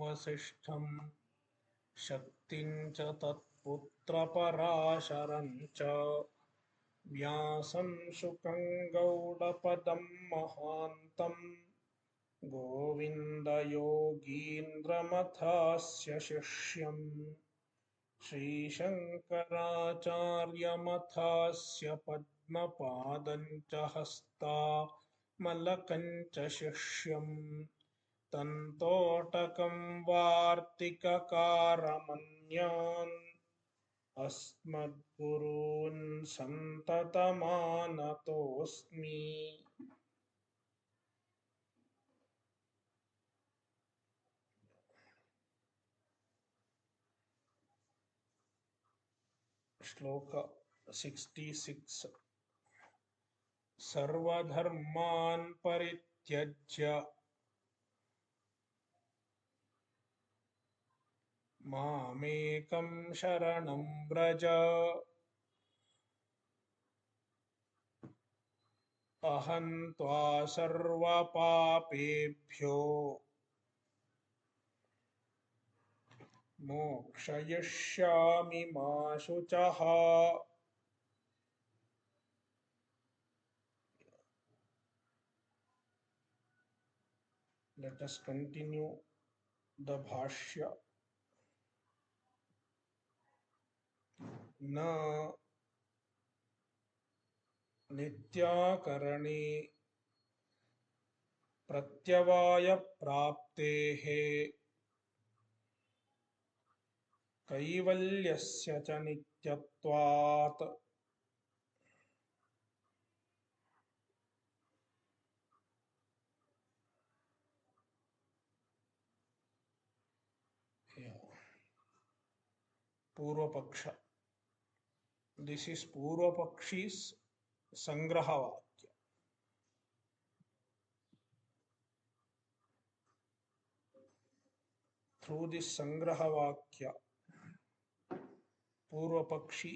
वसिष्ठं शक्तिं च तत्पुत्रपराशरं च व्यासं शुकं गौडपदं महान्तं गोविन्दयोगीन्द्रमथास्य शिष्यम् श्रीशङ्कराचार्यमथास्य पद्मपादं च हस्तामलकं च शिष्यम् तन्तोटकं वार्तिककारमन्यान् अस्मद्गुरून् सन्ततमानतोऽस्मि। श्लोक 66 सर्वधर्मान् परित्यज्य मामेकं शरणं व्रज अहं त्वा सर्वपापेभ्यो मोक्षयिष्यामि मा शुचः। Let us continue the Bhashya. न नित्याकरणे प्रत्यवाय प्राप्तेः कैवल्यस्य च नित्यत्वात् Purva-paksha. This is Purva-pakshi's Sangraha-vakya. Through this Sangraha-vakya, Purva-pakshi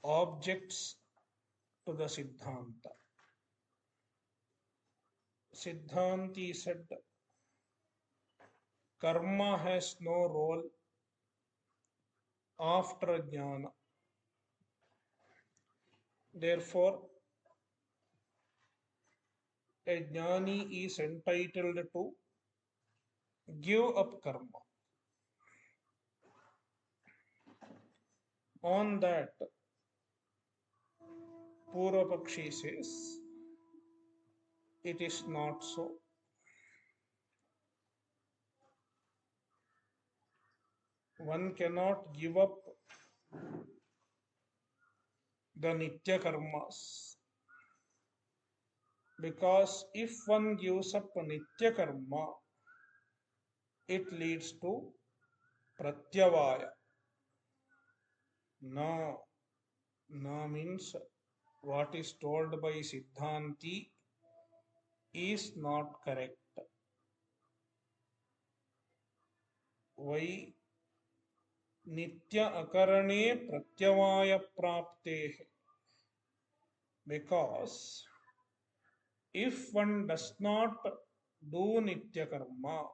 objects to the Siddhanta. Siddhanti said, karma has no role after jnana. Therefore, a jnani is entitled to give up karma. On that, Purva-pakshi says, it is not so. One cannot give up the nityakarmas, because if one gives up a nityakarma, it leads to pratyavaya. Na means what is told by Siddhanti is not correct. Why? Nitya-akarane pratyavaya prapte. Because if one does not do nityakarma,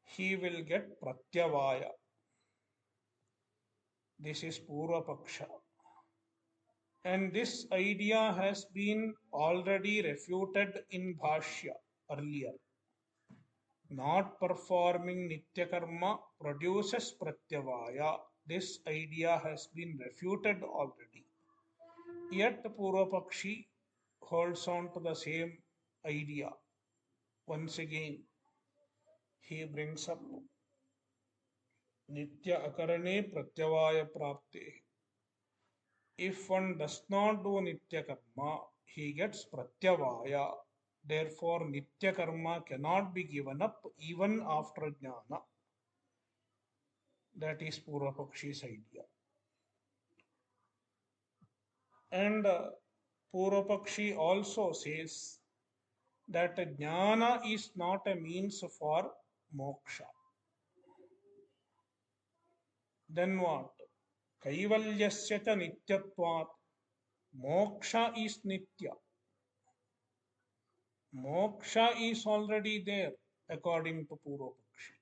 he will get pratyavaya. This is Purva-paksha. And this idea has been already refuted in Bhashya earlier. Not performing nityakarma produces pratyavaya. This idea has been refuted already. Yet Purva-pakshi holds on to the same idea. Once again, he brings up nitya-akarane pratyavaya prapte. If one does not do nityakarma, he gets pratyavaya. Therefore, nityakarma cannot be given up even after jnana. That is Purva-pakshi's idea. And Purva-pakshi also says that jnana is not a means for moksha. Then what? Kaivalyasya cha nityatvat. Moksha is nitya. Moksha is already there. according to Purva-pakshi.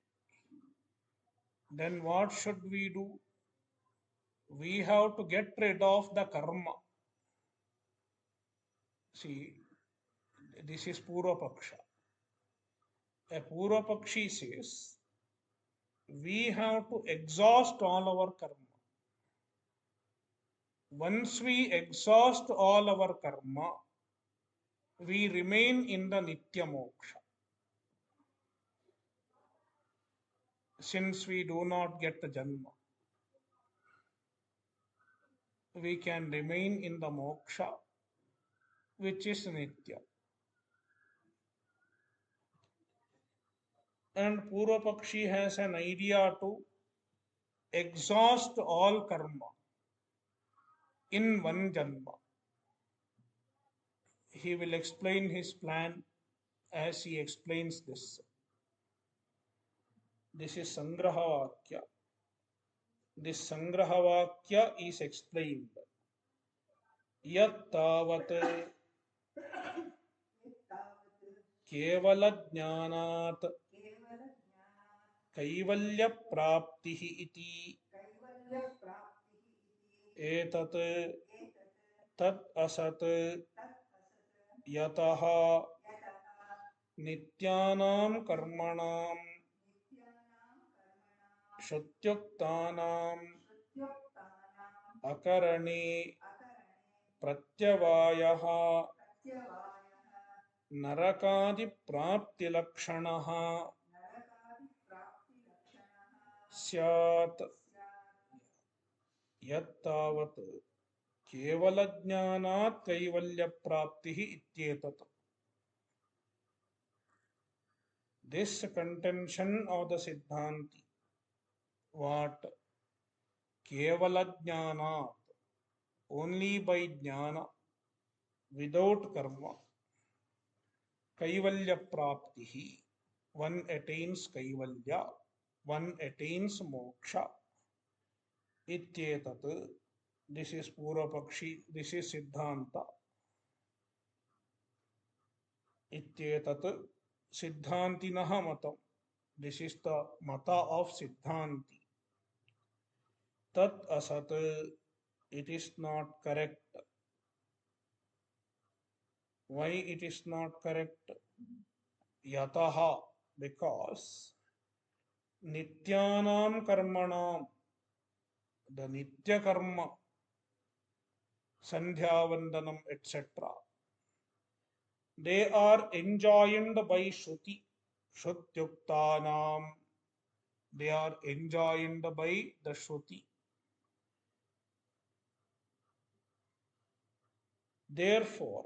Then what should we do? We have to get rid of the karma. See, this is Purva-paksha. A Purva-pakshi says, we have to exhaust all our karma. Once we exhaust all our karma, we remain in the Nitya Moksha. Since we do not get the Janma, we can remain in the Moksha, which is Nitya. And Purva-pakshi has an idea to exhaust all karma in one Janma. He will explain his plan as he explains this. This is Sangrahavakya. This Sangrahavakya is explained. Yat tavat kevala jnanat kaivalya praptihi iti etat tat asat yataha nityanam karmanam shutyuktanam akarane pratyavayaha narakadi praptilakshanaha syat yattavat kevalajnanat kaivalya praptihi ityetat. This contention of the Siddhanti, what kevalajnanat, only by jnana, without karma, kaivalya praptihi, one attains kaivalya, one attains moksha. Ityetat, this is Purva-pakshi, this is Siddhanta. Ityetat Siddhantinaha matam. This is the mata of Siddhanti. Tat asat, it is not correct. Why it is not correct? Yataha, because nityanam karmanam, the nityakarma, sandhyavandanam, etc., they are enjoined by Shruti. Shrutyuktanam, they are enjoined by the Shruti. Therefore,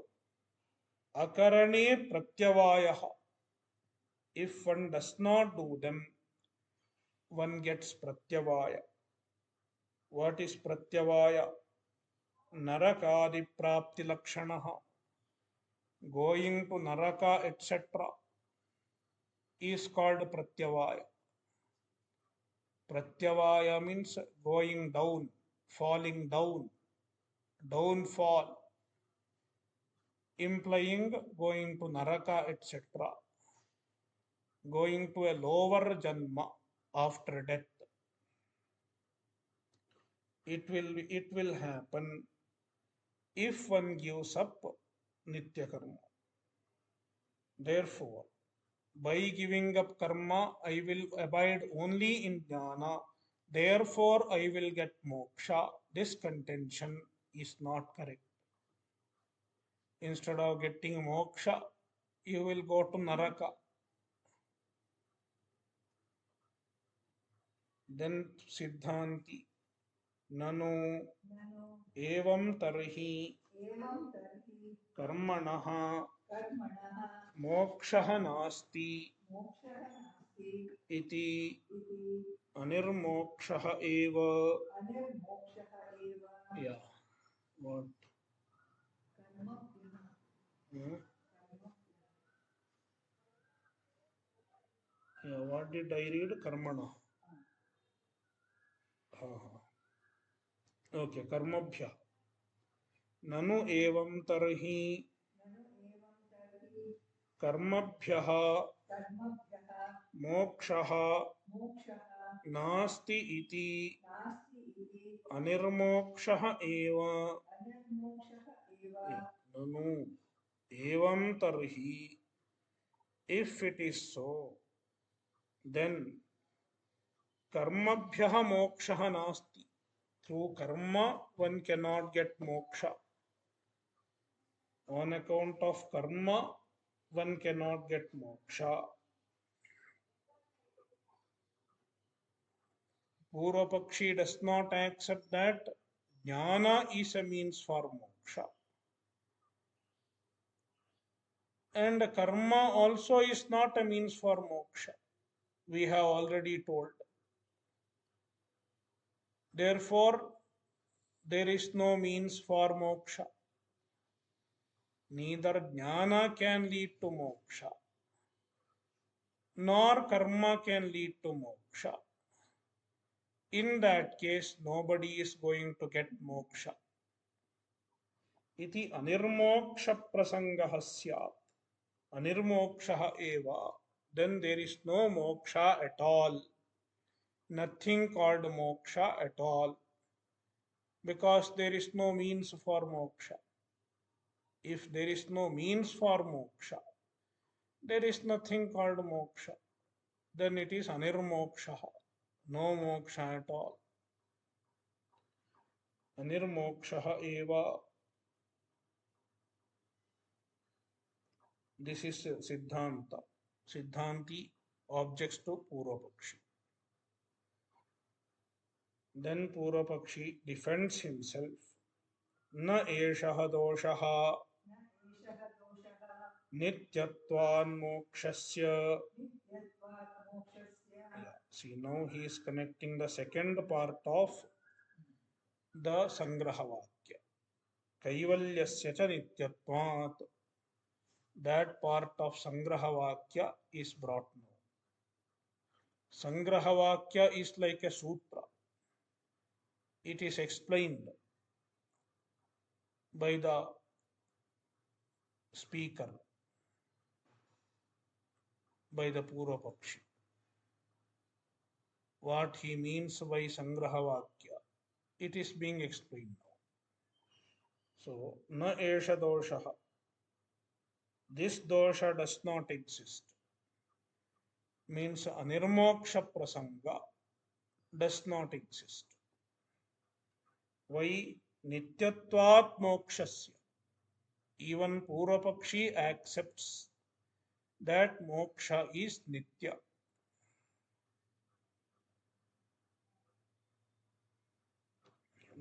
akarane pratyavayaha, if one does not do them, one gets pratyavaya. What is pratyavaya? Narakadi prapti lakshanaha, going to naraka, etc., is called pratyavaya. Pratyavaya means going down, falling down, downfall, implying going to naraka, etc., going to a lower janma after death. It will happen if one gives up nityakarma. Therefore, by giving up karma, I will abide only in jnana. Therefore, I will get moksha. This contention is not correct. Instead of getting moksha, you will go to naraka. Then Siddhanti, nanu evam tarhi karmanaha moksha nasti iti anirmoksha eva. Yeah, what? Hmm? Yeah, what did I read? Karmana. Okay, karmabhya. Nanu evam tarhi कर्मभ्यः मोक्षः नास्ति इति अनिर्मोक्षः एव ननु एवं तर्हि if it is so then कर्मभ्यः मोक्षः नास्ति. Through karma one cannot get moksha. On account of karma one cannot get moksha. Purvapakshi does not accept that jnana is a means for moksha. And karma also is not a means for moksha. We have already told. Therefore, there is no means for moksha. Neither jnana can lead to moksha, nor karma can lead to moksha. In that case, nobody is going to get moksha. Iti anirmoksha prasangah syat. Anirmoksha eva. Then there is no moksha at all. Nothing called moksha at all. Because there is no means for moksha. If there is no means for moksha, there is nothing called moksha. Then it is anirmoksha. No moksha at all. Anirmoksha eva. This is Siddhanta. Siddhanti objects to Purvapakshi. Then Purvapakshi defends himself. Na eshaha doshaha nityatvan mokshasya. See, now he is connecting the second part of the Sangrahavakya. Kaivalyasya cha nityatvat. That part of Sangrahavakya is brought now. Sangrahavakya is like a sutra. It is explained by the speaker, by the Purvapakshi. What he means by Sangrahavakya, it is being explained now. So, na esha doshaha. This dosha does not exist. Means anirmoksha prasanga does not exist. Why? Nityatvat mokshasya. Even Purvapakshi accepts that moksha is nitya.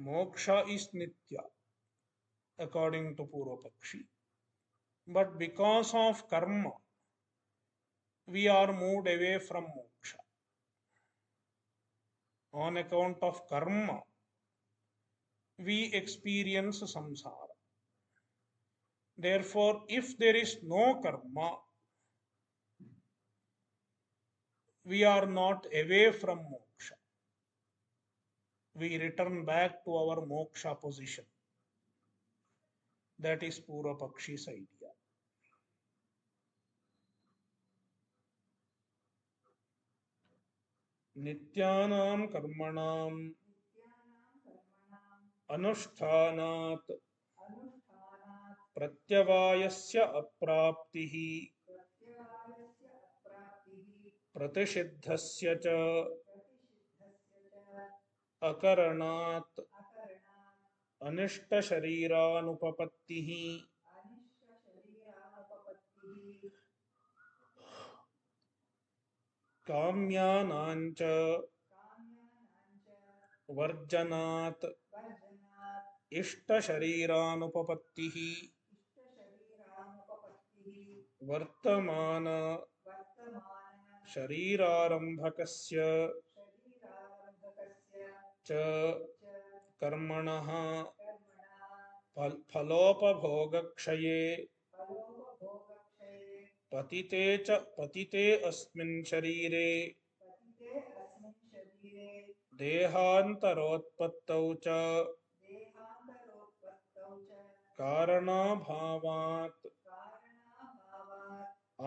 Moksha is nitya according to Purvapakshi. But because of karma, we are moved away from moksha. On account of karma, we experience samsara. Therefore, if there is no karma, we are not away from moksha. We return back to our moksha position. That is Purvapakshi's idea. Nityanam karmanam अनुष्ठानात् प्रत्यवायस्य अप्राप्तिः प्रतिषिद्धस्य च अकरणात् अनिष्टशरीरानुपपत्तिः काम्यानाञ्च वर्जनात् इष्टशरीरानुपपत्तिः वर्तमान शरीरारम्भकस्य च कर्मणः फलोपभोगक्षये पतिते अस्मिन् शरीरे देहान्तरोत्पत्तौ च कारणाभावात्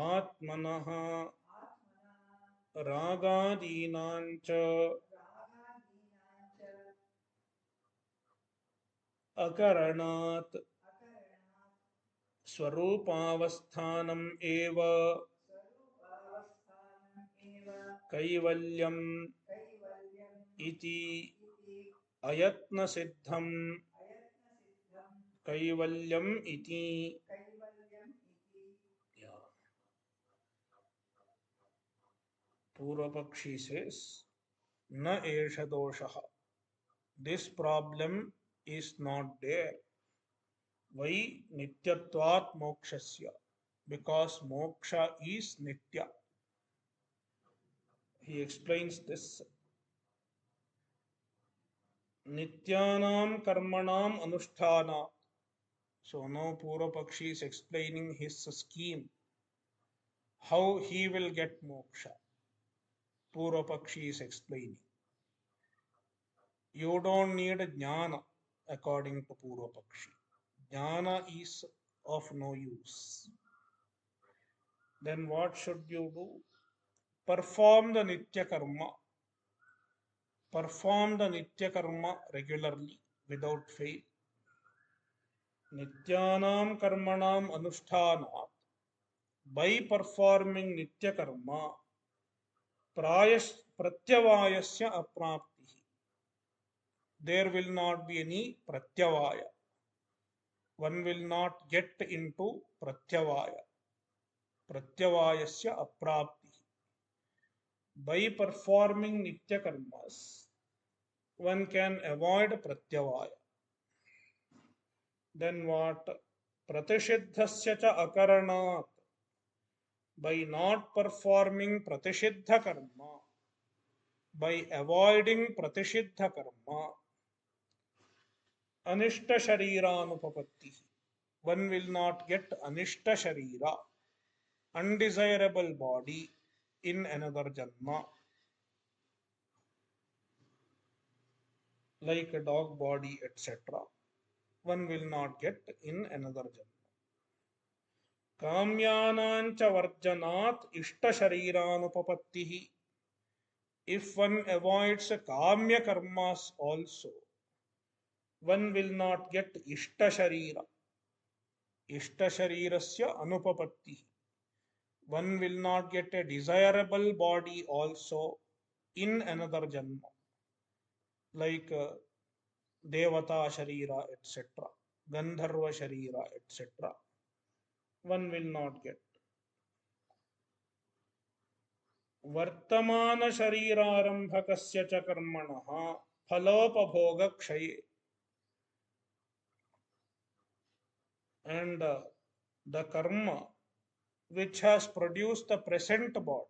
आत्मनः रागादीनाञ्च अकरणात् स्वरूपावस्थानम् एव कैवल्यम् इति अयत्नसिद्धम् कैवल्यम् इति. Yeah. Purvapakshi says, na esha doshaha. This problem is not there. Why nityatvat mokshasya? Because moksha is nitya. He explains this. Nityanam karmanam anusthana. So now Purvapakshi is explaining his scheme, how he will get moksha. Purvapakshi is explaining. You don't need jnana according to Purvapakshi. Jnana is of no use. Then what should you do? Perform the nityakarma. Perform the nityakarma regularly without fail. Nityanam karmanam anushthanat. By performing nityakarma, pratyavayasya aprapti. There will not be any pratyavaya. One will not get into pratyavaya. Pratyavayasya aprapti. By performing nityakarmas, one can avoid pratyavaya. Then what? Pratishiddhasya cha akaranat. By not performing pratishiddha karma, by avoiding pratishiddha karma, anishta sharirānupapatti. One will not get anishta sharira, undesirable body in another janma, like a dog body, etc. One will not get in another janma. Kamyanancha varjanat ishta sharirānupapattihi. If one avoids kamya-karmas also, one will not get ishta sharira. Ishta sharirasya anupapatti. One will not get a desirable body also in another janma, like devata sharira, etc., gandharva sharira, etc. One will not get. Vartamana sharirarambhakasya cha karmanaha phalopabhoga kshaye. And the karma which has produced the present body,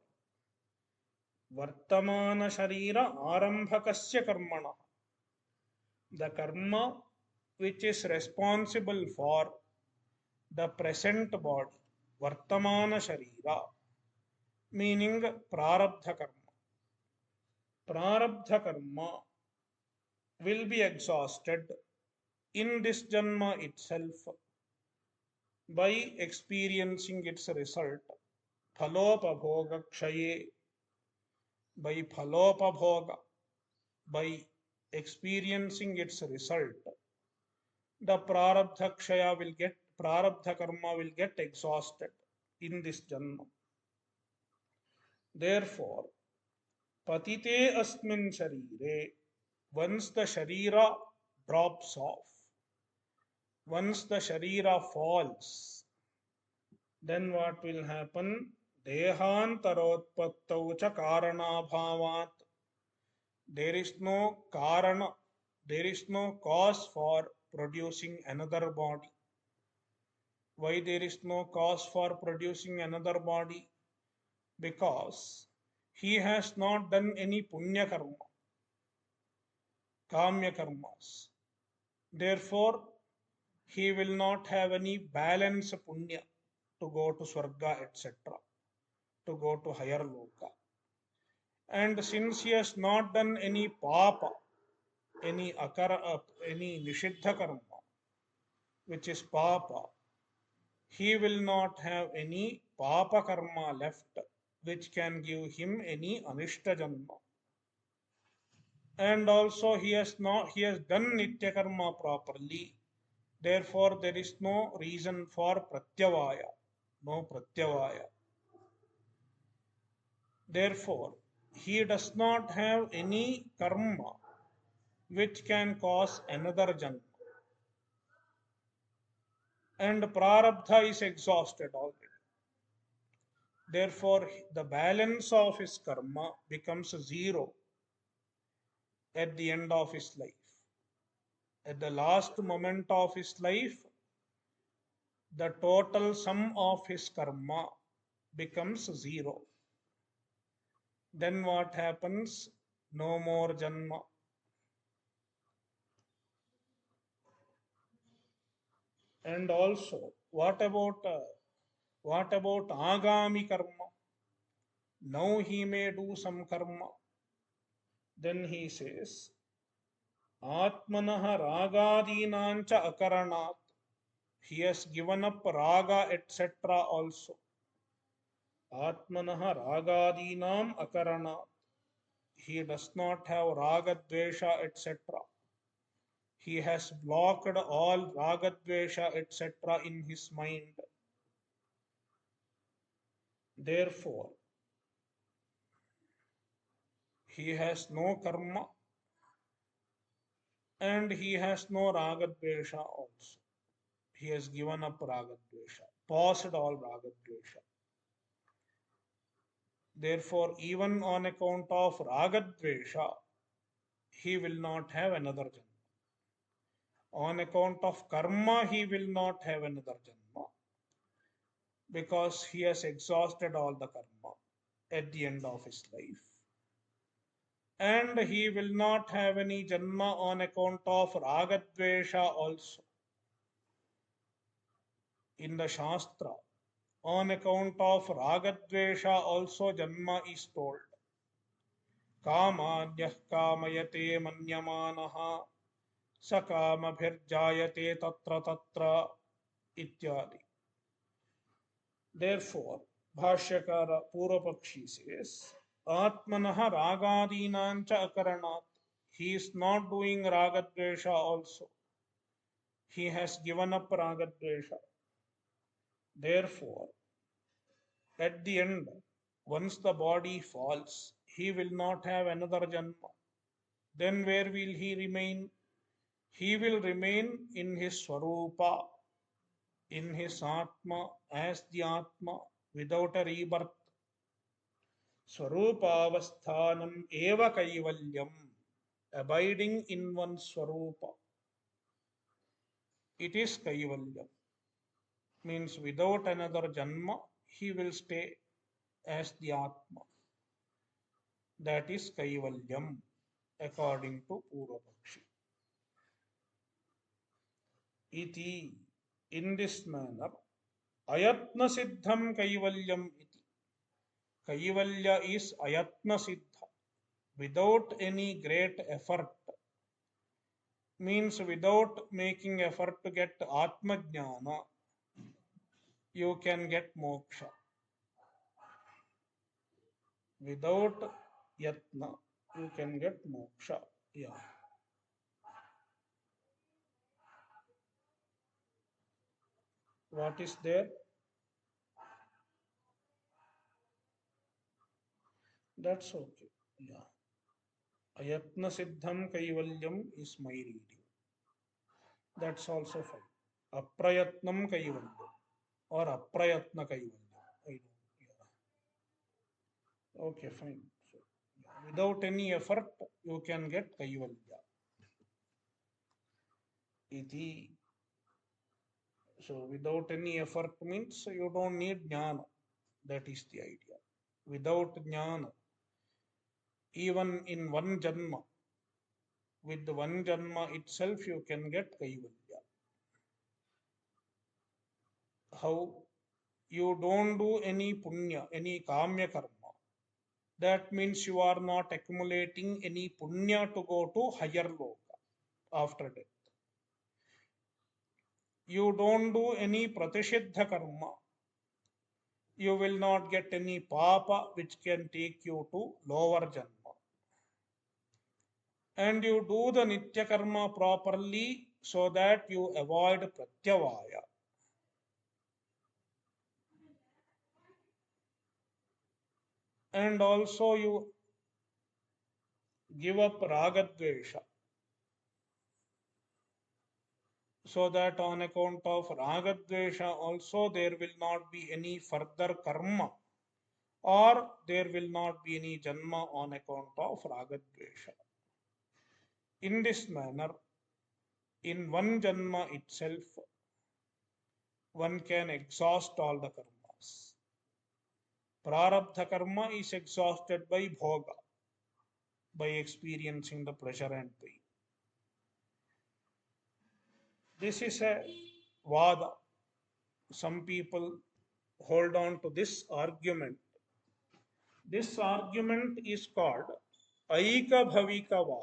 vartamana sharira arambhakasya karmana, the karma which is responsible for the present body, vartamana sharira, meaning prarabdha karma. Prarabdha karma will be exhausted in this janma itself by experiencing its result, phalopabhoga kshaye, by phalopabhoga, by experiencing its result, the prarabdha kshaya will get, prarabdha karma will get exhausted in this janma. Therefore, patite asmin sharire, once the sharira drops off, once the sharira falls, then what will happen? Dehantarotpattau cha karanabhavat. There is no karana, there is no cause for producing another body. Why there is no cause for producing another body? Because he has not done any punya karma, kamya-karmas. Therefore, he will not have any balance punya to go to swarga, etc., to go to higher loka. And since he has not done any papa, any akara, any nisiddha-karma, which is papa, he will not have any papa karma left which can give him any anishta janma. And also he has done nityakarma properly. Therefore, there is no reason for pratyavaya. No pratyavaya. Therefore, he does not have any karma which can cause another janma. And prarabdha is exhausted already. Therefore, the balance of his karma becomes zero at the end of his life. At the last moment of his life, the total sum of his karma becomes zero. Then what happens? No more janma. And also, what about agami karma? Now he may do some karma. Then he says, Atmanah ragadinancha akaranat. He has given up raga, etc. also. Atmanah ragadinam akaranat. He does not have raga, dvesha, etc. He has blocked all raga, dvesha, etc. in his mind. Therefore, he has no karma and he has no raga, dvesha also. He has given up raga, dvesha, paused all raga, dvesha. Therefore, even on account of ragadvesha, he will not have another janma. On account of karma, he will not have another janma because he has exhausted all the karma at the end of his life. And he will not have any janma on account of ragadvesha also. In the Shastra, on account of ragadvesha also janma is told. Kamanyah kamayate manyamanaha sakamabhirjayate tatra tatra ityadi. Therefore, Bhashyakara Purvapakshi says, Atmanaha ragadinancha akaranat. He is not doing ragadvesha also. He has given up ragadvesha. Therefore, at the end, once the body falls, he will not have another janma. Then where will he remain? He will remain in his swarupa, in his atma, as the atma, without a rebirth. Swarupavasthanam eva kaivalyam, abiding in one's swarupa. It is kaivalyam. Means without another janma, he will stay as the atma. That is kaivalyam, according to Purvapakshi. Iti, in this manner, ayatna siddham kaivalyam iti. Kaivalya is ayatna siddha, without any great effort. Means without making effort to get atma jnana, you can get moksha. Without yatna, you can get moksha. Yeah. What is there? That's okay. Yeah. Ayatna siddham kaivalyam is my reading. That's also fine. Aprayatnam kaivalyam or aprayatna kaivalyam. I don't. Yeah. Okay, fine. So, yeah. Without any effort, you can get kaivalya. Iti. So without any effort means you don't need jnana. That is the idea. Without jnana, even in one janma, with the one janma itself, you can get kaivalya. How? You don't do any punya, any kamya-karma. That means you are not accumulating any punya to go to higher loka after death. You don't do any pratishiddha karma. you will not get any papa which can take you to lower janma. And you do the nitya karma properly so that you avoid pratyavaya. And also you give up ragadvesha so that on account of ragadvesha also there will not be any further karma or there will not be any janma on account of ragadvesha. In this manner, in one janma itself, one can exhaust all the karmas. Prarabdha karma is exhausted by bhoga, by experiencing the pleasure and pain. This is a vada. Some people hold on to this argument. This argument is called Aika Vada.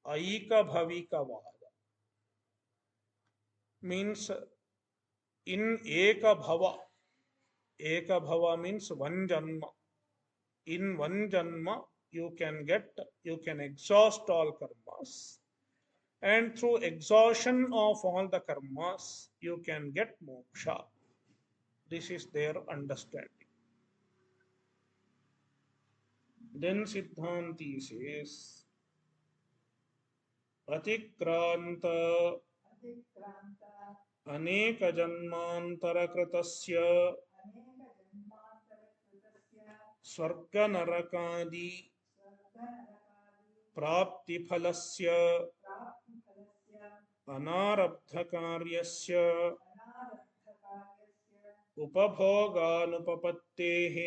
Aika Vada means in Eka Bhava. Eka Bhava means one janma. In one janma, you can exhaust all karmas. And through exhaustion of all the karmas, you can get moksha. This is their understanding. Then Siddhanti says, Atikranta अनेक जन्मांतरकृतस्य स्वर्ग नरकादि प्राप्ति फलस्य अनारब्ध कार्यस्य उपभोगानुपपत्तेः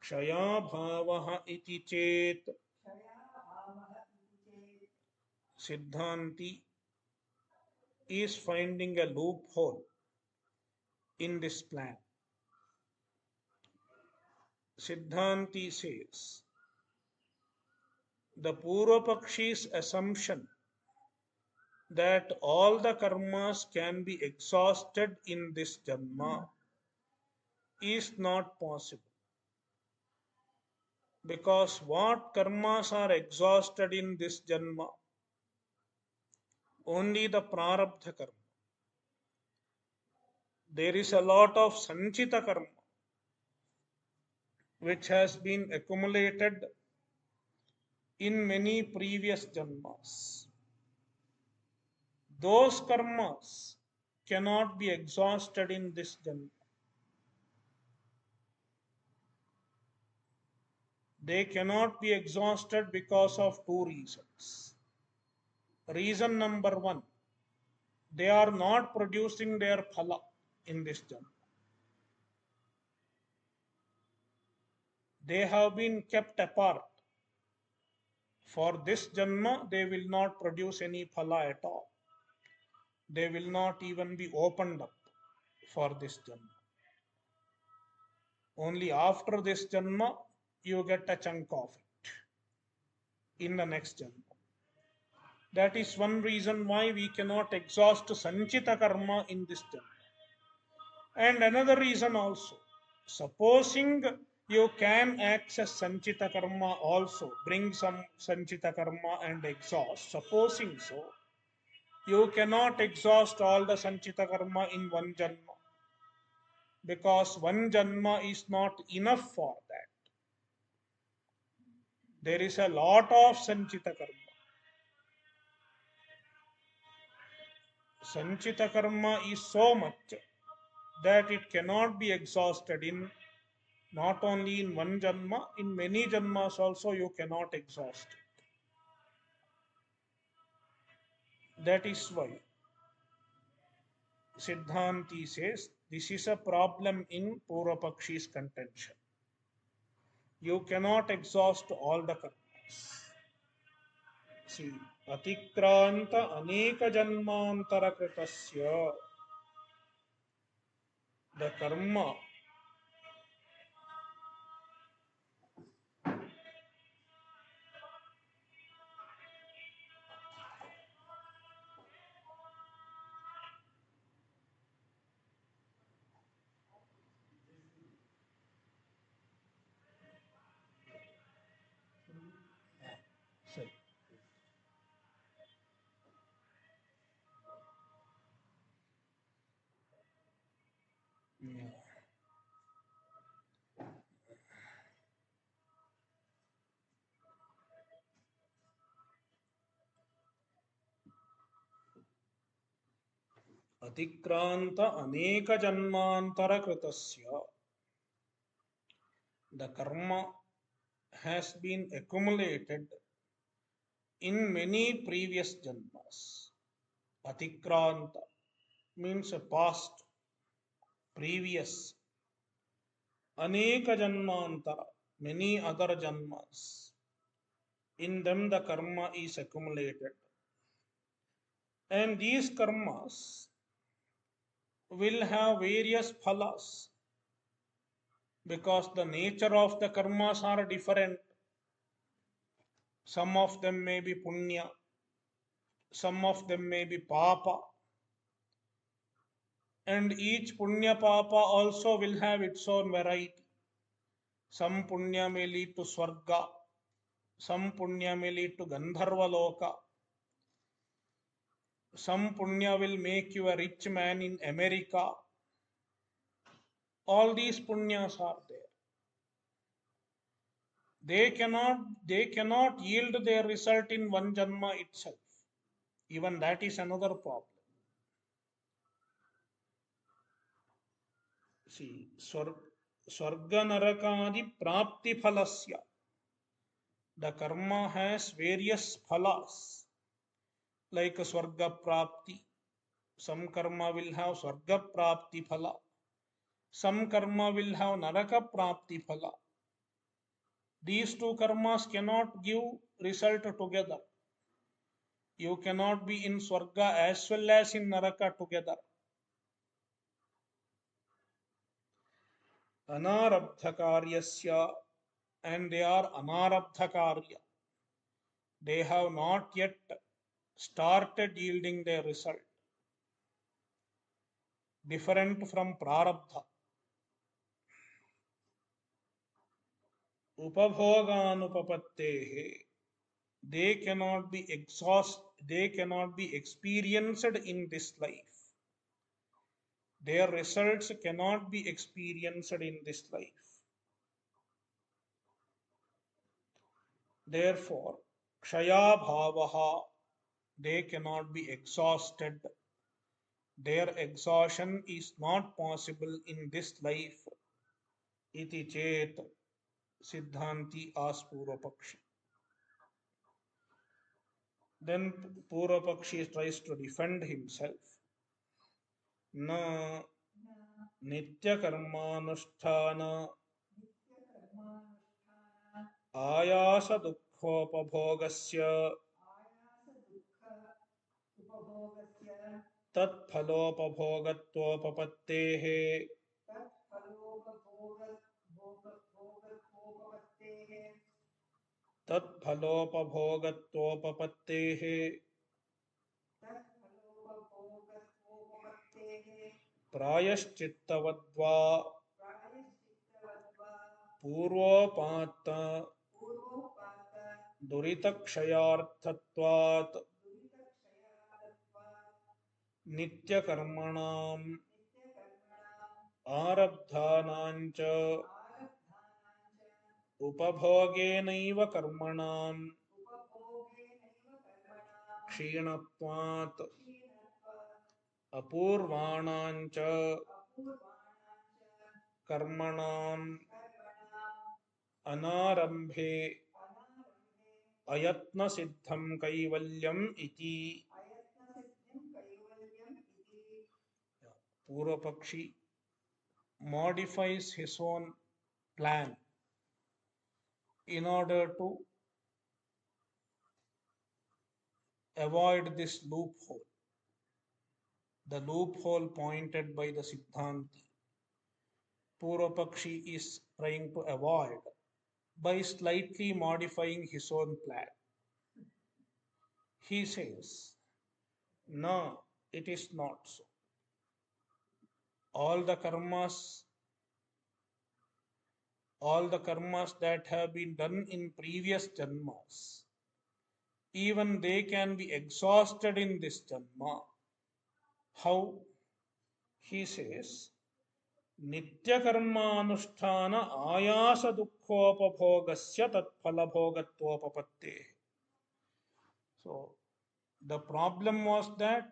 क्षयाभावः इति चेत् Siddhanti is finding a loophole in this plan. Siddhanti says, the Purvapakshi's assumption that all the karmas can be exhausted in this janma is not possible. Because what karmas are exhausted in this janma? Only the prarabdha karma. There is a lot of sanchita-karma which has been accumulated in many previous janmas. Those karmas cannot be exhausted in this janma. They cannot be exhausted because of two reasons. Reason number one, they are not producing their phala in this janma. They have been kept apart. For this janma, they will not produce any phala at all. They will not even be opened up for this janma. Only after this janma, you get a chunk of it in the next janma. That is one reason why we cannot exhaust sanchita karma in this janma. And another reason also, supposing you can access sanchita karma also, bring some sanchita karma and exhaust, supposing so, you cannot exhaust all the sanchita karma in one janma. Because one janma is not enough for that. There is a lot of sanchita karma. Sanchita karma is so much that it cannot be exhausted in not only in one janma, in many janmas also you cannot exhaust it. That is why Siddhanti says this is a problem in Purvapakshi's contention. You cannot exhaust all the karmas. See, Atikranta Aneka Janmantara Kritasya, the karma Atikranta aneka janmantara kritasya. The karma has been accumulated in many previous janmas. Atikranta means a past, previous. Aneka janmantara, many other janmas. In them the karma is accumulated. And these karmas will have various phalas because the nature of the karmas are different. Some of them may be punya, some of them may be papa, and each punya papa also will have its own variety. Some punya may lead to swarga, some punya may lead to gandharva loka, some punya will make you a rich man in America. All these punyas are there. They cannot yield their result in one janma itself. Even that is another problem. See, Swarga Narakadi Prapti Phalasya. The karma has various phalas, like Swarga Prapti. Some karma will have Swarga Prapti Phala. Some karma will have Naraka Prapti Phala. These two karmas cannot give result together. You cannot be in Swarga as well as in Naraka together. Anarabdhakaryasya, and they are anarabdhakarya. They have not yet started yielding their result. Different from prarabdha. Upabhoganupapattehe. They cannot be they cannot be experienced in this life. Their results cannot be experienced in this life. Therefore, kshaya bhavaha, they cannot be exhausted. Their exhaustion is not possible in this life. Iti chet, Siddhanti asks Purvapakshi. Then Purvapakshi tries to defend himself. Na nityakarmanusthana ayasa dukkhopabogasya tat phalopabhogatvopapattehe tat phalopabhogatvopapattehe प्रायश्चित्तवद्वा पूर्वोपात्त दुरितक्षयार्थत्वात् नित्यकर्मणाम् आरब्धानाञ्च उपभोगेनैव कर्मणाम् क्षीणत्वात् अपूर्वाणाञ्च कर्मणाम् अनारंभे अयत्न सिद्धं कैवल्यम इति. Purvapakshi modifies his own plan in order to avoid this loophole. The loophole pointed by the Siddhanti, Purvapakshi is trying to avoid by slightly modifying his own plan. He says, no, it is not so. All the karmas that have been done in previous janmas, even they can be exhausted in this janma. How? He says, nityakarmanusthana ayasa dukkhopabogasya tat phalabhogatvopapatte. So the problem was that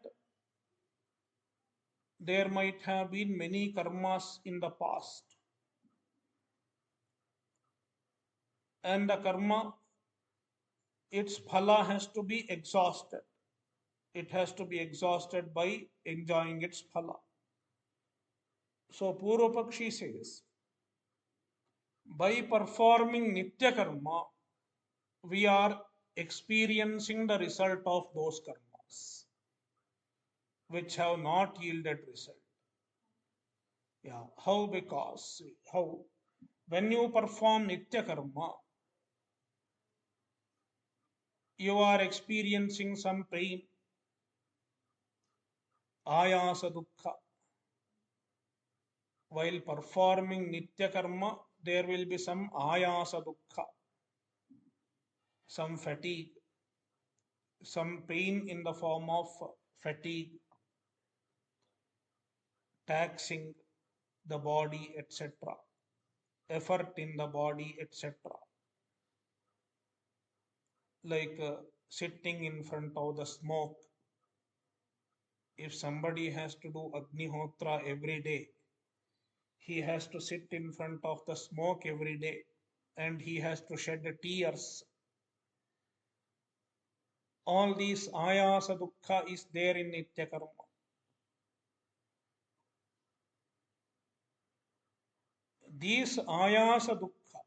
there might have been many karmas in the past, and the karma, its phala has to be exhausted. It has to be exhausted by enjoying its phala. So Purvapakshi says, by performing nityakarma, we are experiencing the result of those karmas which have not yielded result. Yeah, how? Because how? When you perform nityakarma, you are experiencing some pain, ayasa dukkha. While performing nityakarma, there will be some ayasa dukkha, some fatigue, some pain in the form of fatigue, taxing the body, etc., effort in the body, etc., like sitting in front of the smoke. If somebody has to do Agnihotra every day, he has to sit in front of the smoke every day and he has to shed tears. All these ayasa dukkha is there in nityakarma. These ayasa dukkha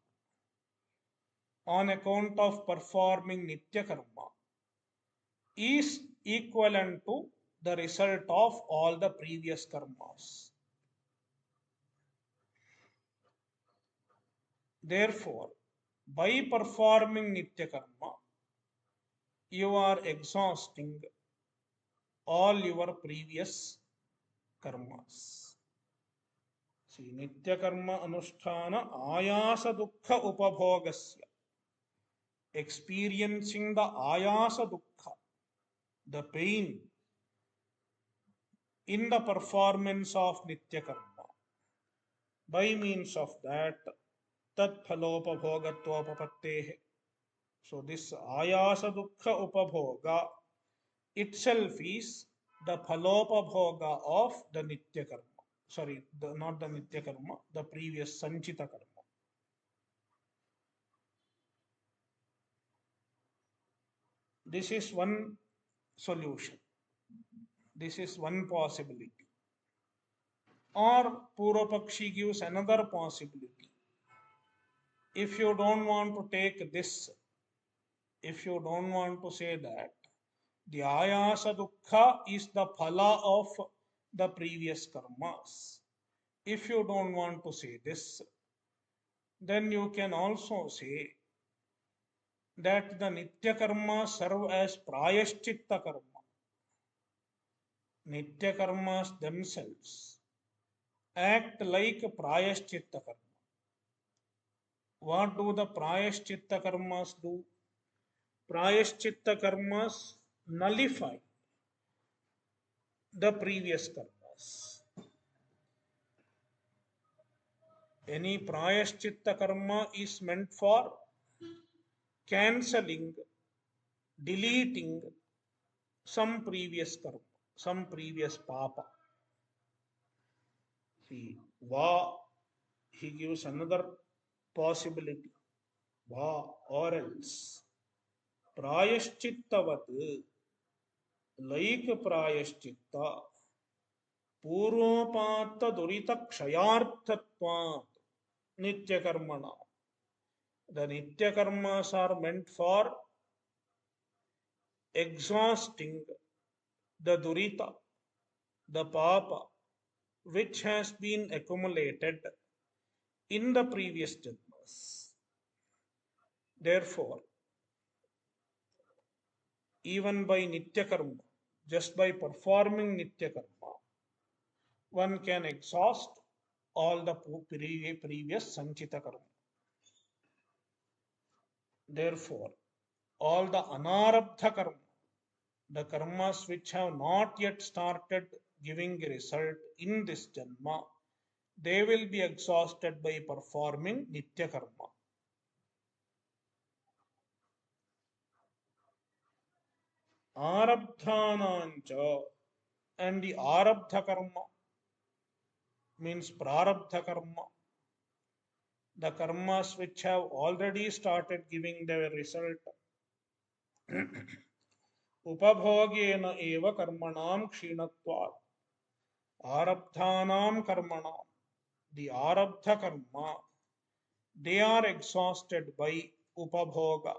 on account of performing nityakarma is equivalent to the result of all the previous karmas. Therefore, by performing nityakarma, you are exhausting all your previous karmas. See, nityakarma anusthana ayasa dukkha upabhogasya. Experiencing the ayasa dukkha, the pain in the performance of nityakarma. By means of that, tat phalopabhogatvapapatte. So this ayasa dukkha upabhoga itself is the phalopabhoga of the nityakarma. Sorry, not the nityakarma, the previous sanchita karma. This is one solution. This is one possibility. Or Purvapakshi gives another possibility. If you don't want to take this, if you don't want to say that the ayasa dukkha is the phala of the previous karmas, if you don't want to say this, then you can also say that the nitya karma serve as prayashchitta karma. Nitya karmas themselves act like prayashchitta karma. What do the prayashchitta karmas do? Prayashchitta karmas nullify the previous karmas. Any prayashchitta karma is meant for cancelling, deleting some previous karma, some previous papa. See, va, he gives another possibility. Va or else. Prayashchittavat, like prayashchitta, पूर्वोपात्त दुरित क्षयार्थत्वात् nitya karmana. The nitya karmas are meant for exhausting the durita, the papa, which has been accumulated in the previous janmas. Therefore, even by nitya karma, just by performing nitya karma, one can exhaust all the previous sanchita karma. Therefore, all the anarabdha karma, the karmas which have not yet started giving a result in this janma, they will be exhausted by performing nitya karma. Arabdhanancha, and the arabdha karma, means prarabdha karma, the karmas which have already started giving their result. Upabhogena eva karmanam kshinatvat arabdhanam karmanam, the arabdha karma, they are exhausted by upabhoga,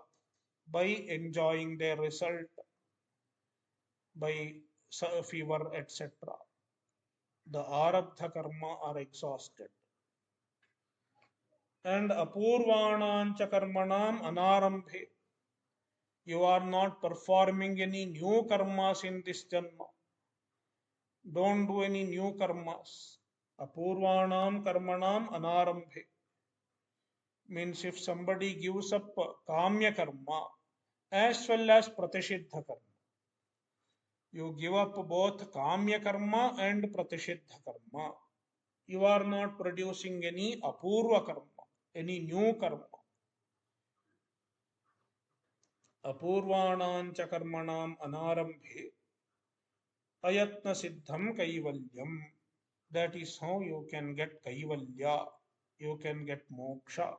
by enjoying their result, by fever, etc. The arabdha karma are exhausted. And apurvanancha karmanam anarambhe, you are not performing any new karmas in this janma. Don't do any new karmas. Apurvanam karmanam anarambhe means if somebody gives up kamya-karma as well as pratishiddha-karma, you give up both kamya-karma and pratishiddha-karma, you are not producing any apurva karma, any new karma. Apurvanancha karmanam anarambhe ayatna siddham kaivalyam. That is how you can get kaivalya, you can get moksha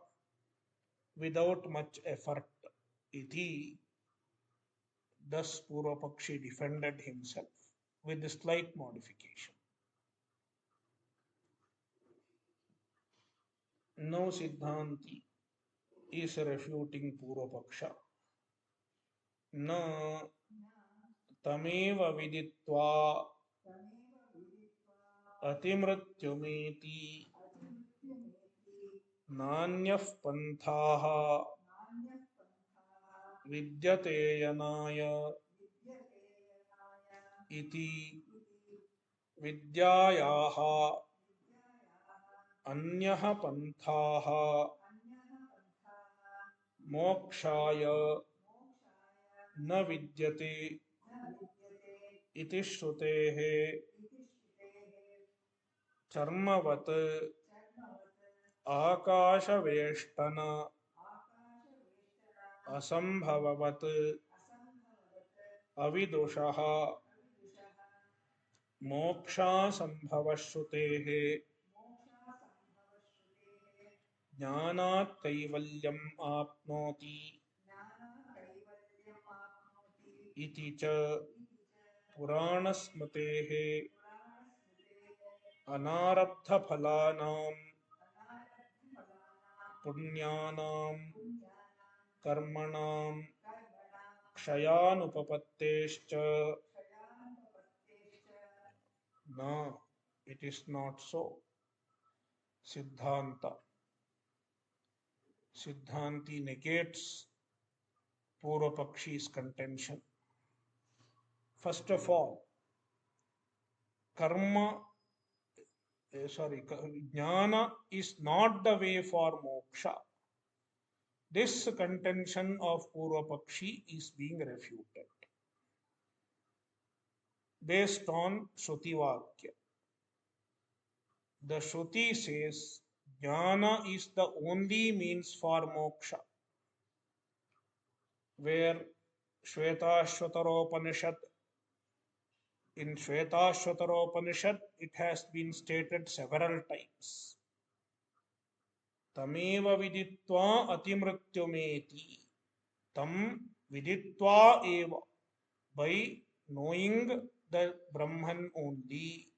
without much effort. Iti. Thus Purvapakshi defended himself with a slight modification. Now Siddhanti is refuting Purvapaksha. Na tameva viditva atimrityumeti nanyah panthaha vidyate yanaya iti vidyayaha अन्यः पन्थाः मोक्षाय न विद्यते इति श्रुतेः चर्मवत् आकाशवेष्टन असंभववत् अविदुषः मोक्षासंभवश्रुतेः ज्ञानात् कैवल्यम् आप्नोति इति च पुराणस्मृतेः अनारब्धफलानां पुण्यानां कर्मणां क्षयानुपपत्तेश्च न, it is not so. Siddhanti negates Purvapakshi's contention. First of all, jnana is not the way for moksha. This contention of Purvapakshi is being refuted based on Shruti Vakya. The Shruti says jnana is the only means for moksha, where Shvetashvataropanishad, in Shvetashvataropanishad, it has been stated several times. Tameva viditva atimrityumeti. Tam viditva eva. By knowing the Brahman only,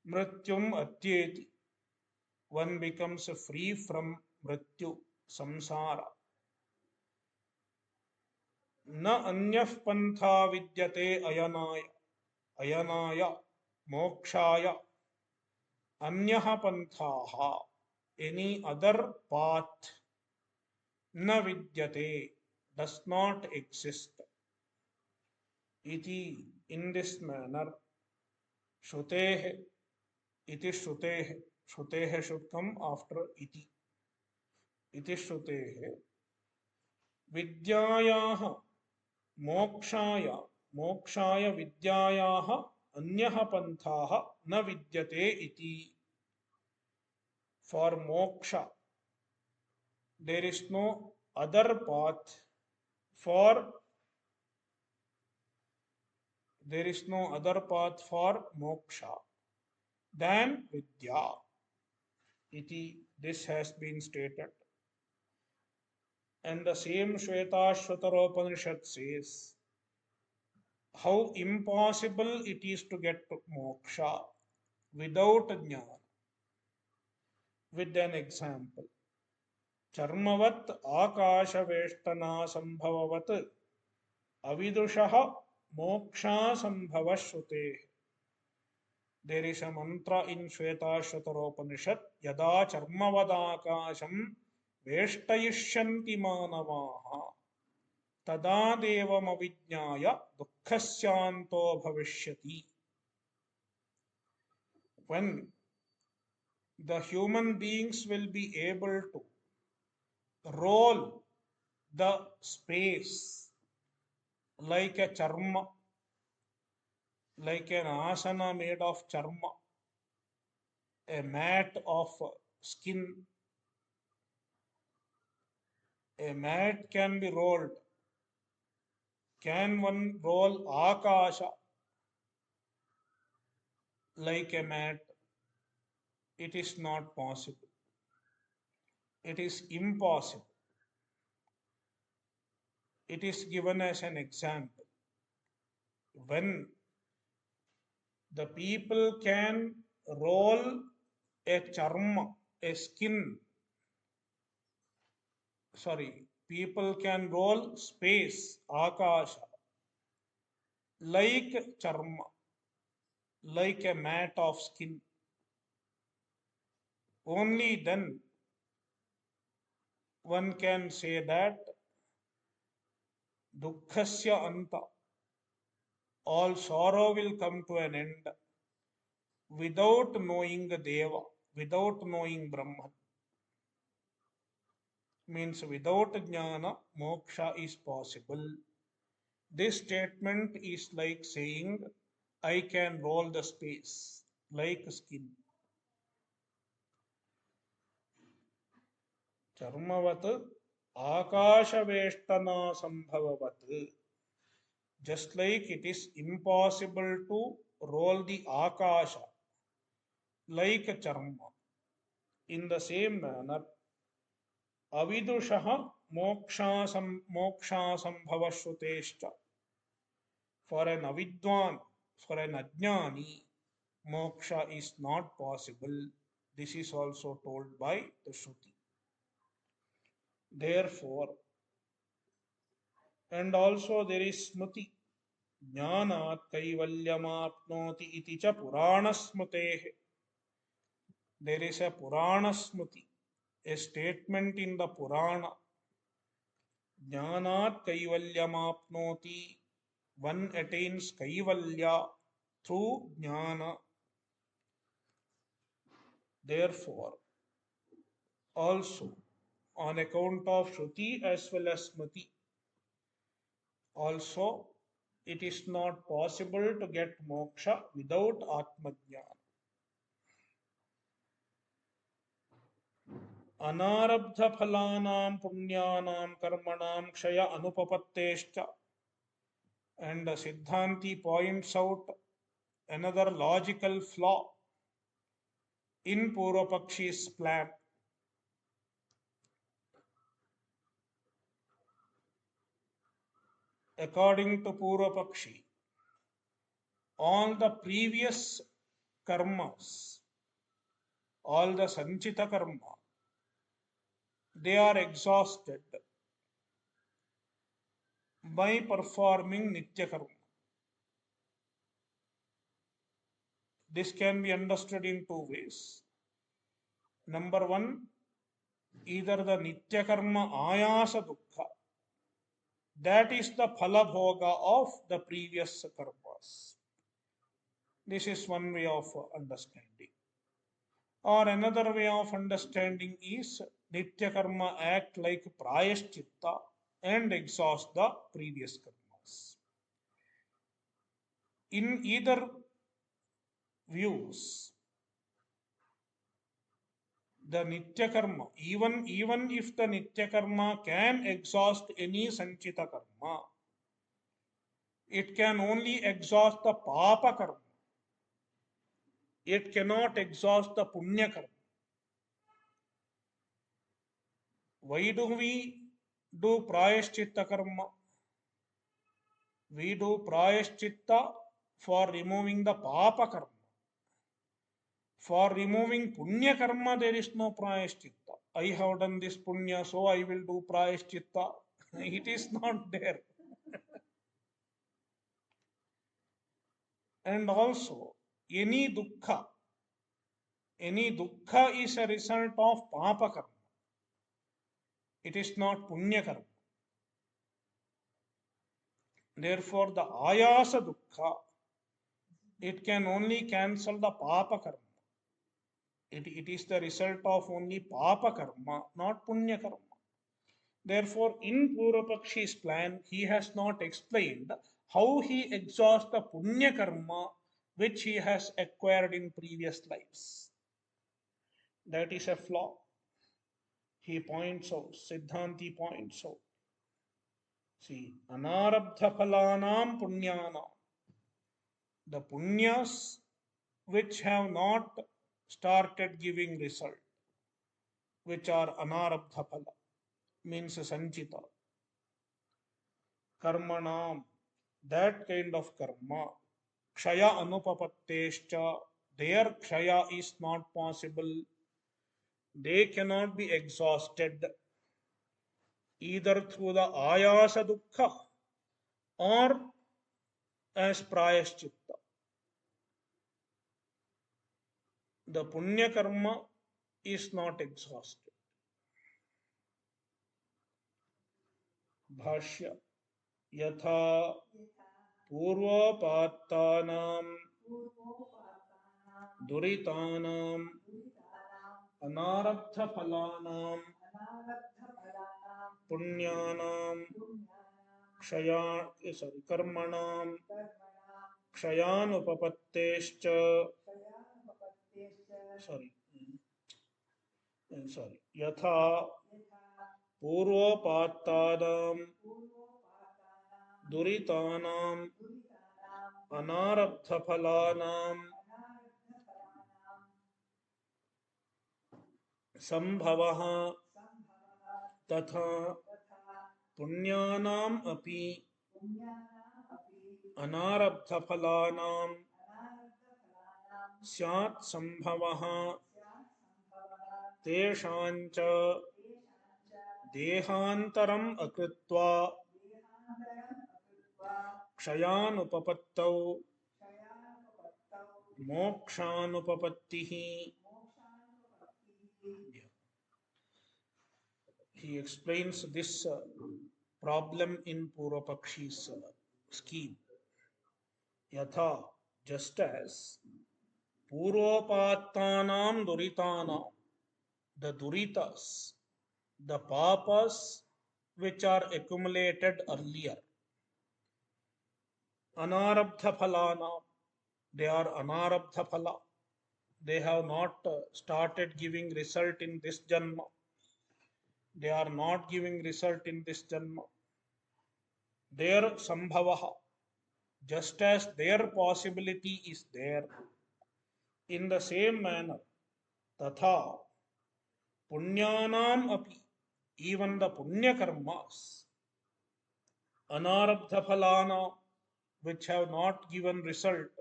mrityum atyeti. One becomes free from mrityu, samsara. Na anyah pantha vidyate ayanaya mokshaya anyah panthaha, any other path na vidyate, does not exist. Iti, in this manner, shrutehe, iti shrutehe, shrutehe should come after iti. Iti shrutehe vidyayaha मोक्षाय विद्यायाः अन्यः पन्थाः न विद्यते इति. For moksha, there is no other path for moksha. than vidya. This has been stated. And the same Shvetashvatara says how impossible it is to get to moksha without jnana. With an example, charmavat akashaveshtana sambhavavat avidushaha moksha sambhava shrute. There is a mantra in Shvetashvatara yada charmavadakasham veshtayishyanti manavaha tada devam avidnyaya dukkhasyanto bhavishyati. When the human beings will be able to roll the space like a charma, like an asana made of charma, a mat of skin, a mat can be rolled. Can one roll akasha like a mat? It is not possible. It is impossible. It is given as an example. When the people can roll a charma, a skin, people can roll space, akasha, like charma, like a mat of skin. Only then one can say that dukkhasya anta, all sorrow will come to an end without knowing Deva, without knowing Brahman. Means without jnana, moksha is possible. This statement is like saying, I can roll the space like skin. Charmavat akashaveshtana sambhavavat. Just like it is impossible to roll the akasha like a charma. In the same manner, avidushaha moksha sambhavashruteshcha. For an avidwan, for an ajnani, moksha is not possible. This is also told by the Shruti. Therefore, and also there is Smriti. Jnanat kaivalyamapnoti iti cha purana smruteh. There is a Purana Smriti, a statement in the Purana. Jnanat kaivalyamapnoti. One attains kaivalya through jnana. Therefore, also on account of Shruti as well as Smriti, also it is not possible to get moksha without Atmajnana. Anarabdha phalanam punyanam karmanam kshaya anupapatteshcha. And Siddhanti points out another logical flaw in Purvapakshi's plan. According to Purvapakshi, all the previous karmas, all the sanchita karma, they are exhausted by performing nityakarma. This can be understood in two ways. Number one, either the nityakarma ayasa dukkha, that is the phala bhoga of the previous karmas. This is one way of understanding. Or another way of understanding is nityakarma act like prayashchitta and exhaust the previous karmas. In either views, the nityakarma, even if the nityakarma can exhaust any sanchita karma, it can only exhaust the papa karma. it cannot exhaust the punya karma. Why do we do prayashchitta karma? We do prayashchitta for removing the papa karma. For removing punya karma, there is no prayashchitta. I have done this punya, so I will do prayashchitta. It is not there. And also, any dukkha is a result of papa karma. It is not punya karma. Therefore, the ayasa dukkha, it can only cancel the papa karma. It is the result of only papa karma, not punya karma. Therefore, in Purvapakshi's plan, he has not explained how he exhausts the punya karma which he has acquired in previous lives. That is a flaw. He points out, Siddhanti points out. See, anarabdha phalanam punyanam. The punyas which have not started giving result, which are anarabdha phala, means sanchita. Karmanam, that kind of karma, kshaya anupapattescha, their kshaya is not possible. They cannot be exhausted either through the ayasa dukkha or as prayashchitta. The punya karma is not exhausted. Bhashya yatha purvapattanam duritanam anarabdha phalanam punyanam karmanam kshayanupapattescha yatha purvapattanam duritanam anarabdha phalanam sambhavah tatha punyanam api anarabdha phalanam syat sambhavah teshancha dehantaram akritva kshayanupapattau mokshanupapattihi. He explains this problem in Purvapakshi's scheme. Yatha, just as Purvapattanam Duritanam, the Duritas, the papas which are accumulated earlier, Anarabdha Phalanam, they are Anarabdha Phala. They have not started giving result in this Janma. They are not giving result in this Janma. Their Sambhavaha, just as their possibility is there, in the same manner, Tatha, Punyanam api, even the Punya-karmas, Anarabdha Phalana, which have not given result,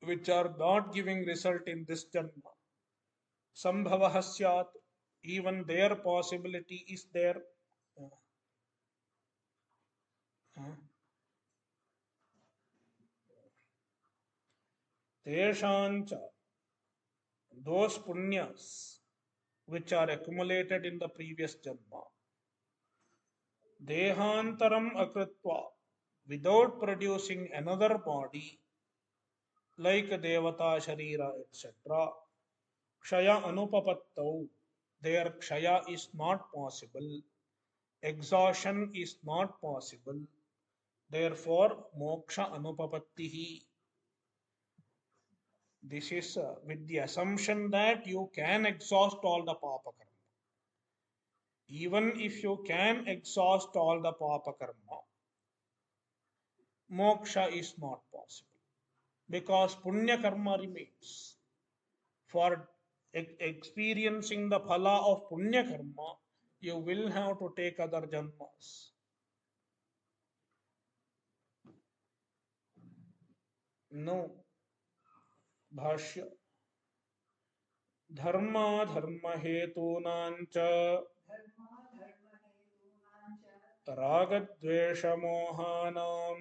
which are not giving result in this Janma, Sambhavaha syat, even their possibility is there. Teshancha, those punyas which are accumulated in the previous Janma, Dehantaram akritva, without producing another body like Devata, Sharira, etc. Kshaya anupapattau, their kshaya is not possible, exhaustion is not possible, therefore moksha anupapattihi. This is with the assumption that you can exhaust all the papa karma. Even if you can exhaust all the papa karma, moksha is not possible. because punya karma remains. For experiencing the phala of punya karma, you will have to take other janmas. No. Bhashya. Dharma dharma hetunancha ragadvesha mohanam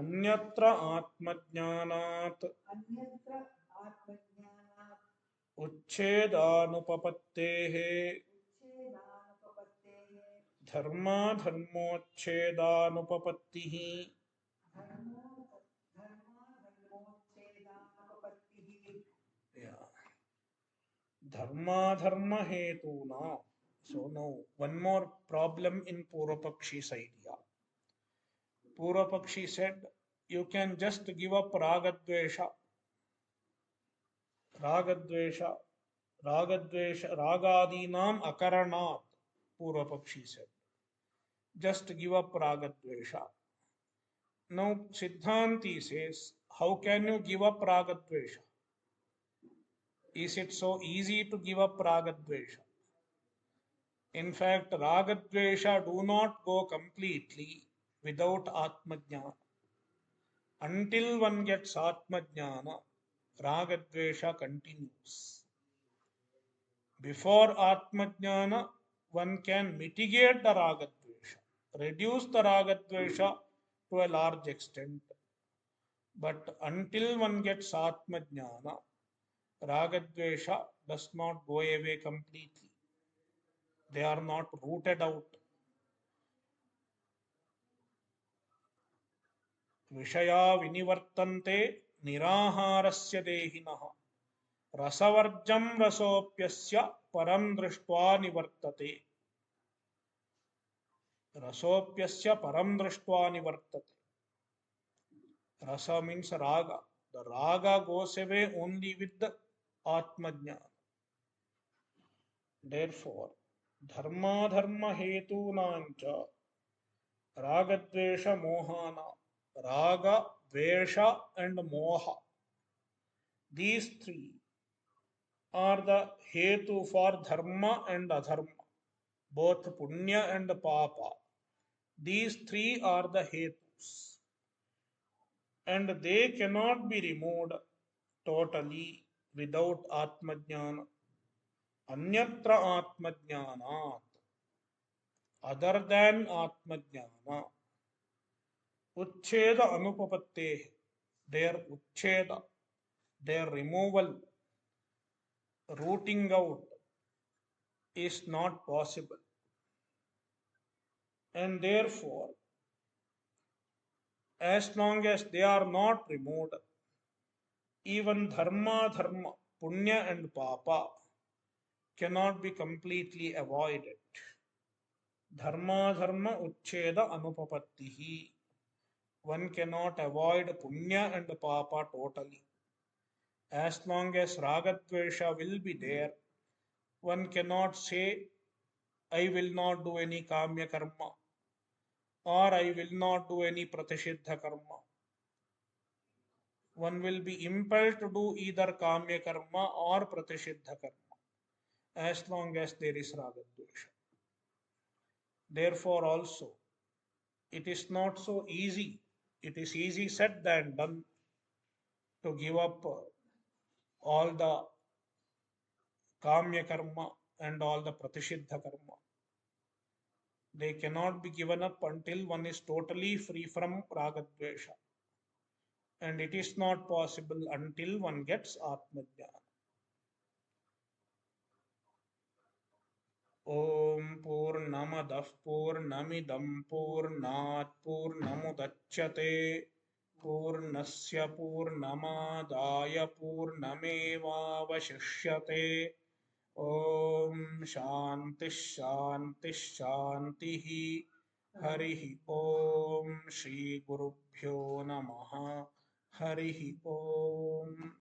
anyatra atmajnanat uchchedanupapattehe dharma dharmochchedanupapattihi. Yeah. Dharma dharma hetuna. So now one more problem in Purvapakshi's idea. Purvapakshi said you can just give up ragadvesha, ragadvesha, ragadvesha, ragadinam akaranat. Purvapakshi said just give up ragadvesha. Now Siddhanti says how can you give up ragadvesha? Is it so easy to give up ragadvesha? In fact, ragadvesha do not go completely without atmajnana. Until one gets atmajnana, ragadvesha continues. Before atmajnana, one can mitigate the ragadvesha, reduce the ragadvesha to a large extent. But until one gets atmajnana, ragadvesha does not go away completely. They are not rooted out. विषया विनिवर्तन्ते निराहारस्य देहिनः रसवर्जं रसोप्यस्य परं दृष्ट्वा निवर्तते. रसोप्यस्य परं दृष्ट्वा निवर्तते. Rasa means raga. The raga goes away only with the atmajnana. Therefore, dharma dharma hetunancha ragadvesha mohana. Raga, dvesha and moha. These three are the hetu for dharma and adharma, both punya and papa. These three are the hetus, and they cannot be removed totally without atmajnana. Anyatra atmajnanat, other than atmajnana, uchcheda anupapatte, their uchcheda, their removal, rooting out is not possible. And therefore, as long as they are not removed, even dharma, dharma, punya and papa cannot be completely avoided. Dharma, dharma, uchcheda anupapattihi. One cannot avoid punya and papa totally. As long as ragadvesha will be there, one cannot say, I will not do any kamya-karma or I will not do any pratishidha-karma. One will be impelled to do either kamya-karma or pratishidha-karma as long as there is ragadvesha. Therefore also, it is not so easy. It is easy said than done to give up all the kamya-karma and all the pratishidha-karma. They cannot be given up until one is totally free from ragadvesha. And it is not possible until one gets atmajnana. Om Purnamadah Purnamidam Purnat Purnamudachyate Purnasya Purnamadaya Purnamevavashishyate. Om Shanti Shanti Shanti. Harihi Om Shri Gurubhyo Namaha. Harihi Om.